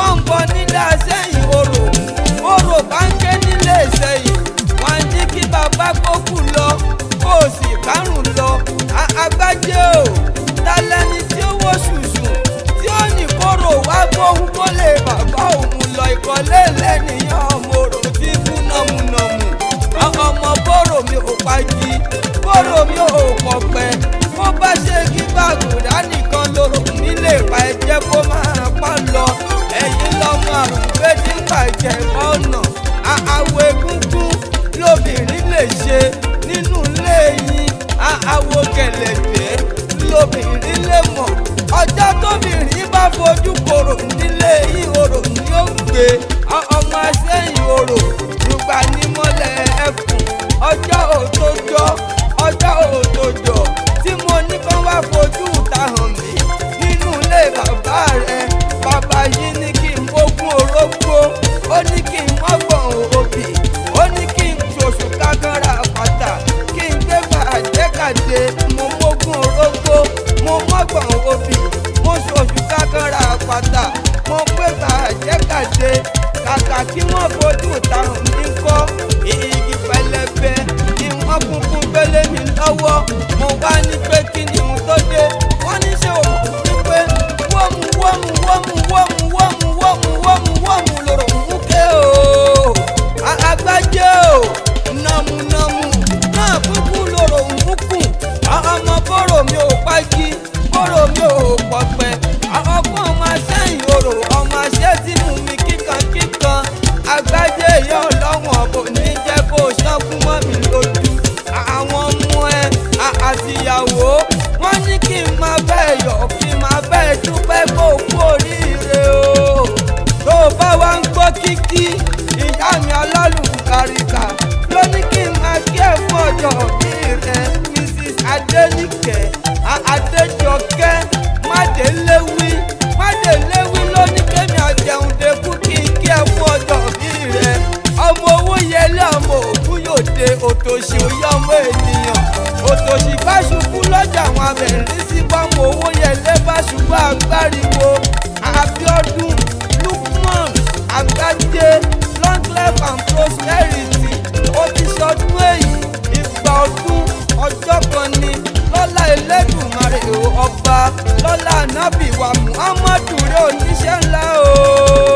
wọ́n ń bọ nílé Àsẹ́yìn orò orò bá ń ké nílé Ìṣẹ̀yìn wọ́n ní kí bàbá kókù lọ kó o sì kárùn lọ Àgbájé o tálẹ́ni tí ó wó ṣùṣù tí ó ní kóró wá bóhun kó lè bàbá òun lọ ìkọ́lé lẹ́nìyàn ọmọ orò tí kú nàmùnàmù ọmọ bóró mi ò pagi bóró mi ò pọ̀pẹ́ bó bá ṣe kí bàgùdá nìkan lóró nílé ìpa ẹ̀jẹ̀ kó máa pa lọ ẹ̀yìn lọ́mọ àrùn méjì ń bàjẹ́ ọ̀nà àwọ̀ egúngún lóbìnrin lè ṣe nínú ilé yín àwọ̀ gẹ̀lẹ̀dẹ́ lóbìnrin lè mọ̀ ọjọ́ tóbìnrin bá fojú korò nílé yín orò ni ó gbé ọmọ Àsẹ́yìn orò nígbà ní mọ́lẹ̀ ẹkùn ọjọ́ òtòjọ́ tí mo ní kán wá fojú ta hàn mí nínú ilé bàbá rẹ̀ bàbá yìí ní kí n mógún orógbó ó ní kí n mọ́gbọ̀n òbí ó ní kí n ṣoṣù kágánra pátá kí n gbé bàjẹ́kàdé mo mógún orógbó mo mọ́gbọ̀n òbí mo ṣoṣù kágánra pátá mo gbé bàjẹ́kàdé kàkà kí wọ́n fojú ta hàn mí kọ́ igi pẹlẹbẹ kí wọ́n kúkú gbélé mi lọ́wọ́ mo wá ní pé kí ni ohun tó dé wọ́n ní ṣe òun wípé wọ́mù lòrò ń ké o Àgbájé o nàmùnàmù náà kúkú lòrò ń kù ọmọ bóró mi ò pagi bóró mi ò pọ̀pẹ́ ọkọ ọmọ Àsẹ́yìn orò ọmọ àṣẹ tínú mi kíkankíkan Àgbájé yọ lọ́wọ́n kò ní jẹ́ kó ṣánkú mọ́ mi lójú àwọn ọmọ ẹ àtìyàwó wọ́n ní kí n máa bẹ́ẹ̀ yọ̀ kí n máa bẹ́ẹ̀ dúpẹ́ kó kú oríire o tó bá wá ń gbọ́ kíkí ìyá mi alálùbáríkà ló ní kí n máa kí ẹ fún ọjọ́ òbí rẹ Mrs. Adéníkẹ́ Adéjọkẹ́ Mádéléwí ló ní kémi àjẹun dẹ́kun kí n kí ẹ fún ọjọ́ òbí rẹ ọmọ owó yẹlé ọmọ ògún yóò de òtòṣì òye ọmọ ènìyàn òtòṣì bá ṣubú lọ́jà àwọn abẹ̀rẹ̀ sí báwọn owó yẹlé bá ṣubú agbáriwo Abíọ́dún Lukman Àgbájé long life and prosperity ó ti ṣọdún èyí ìgbà ọdún ọjọ́ kan ni lọ́lá Elédùmarè ọba lọ́lá ànábì wa Muhammadu rẹ̀ oníṣẹ́ ńlá o.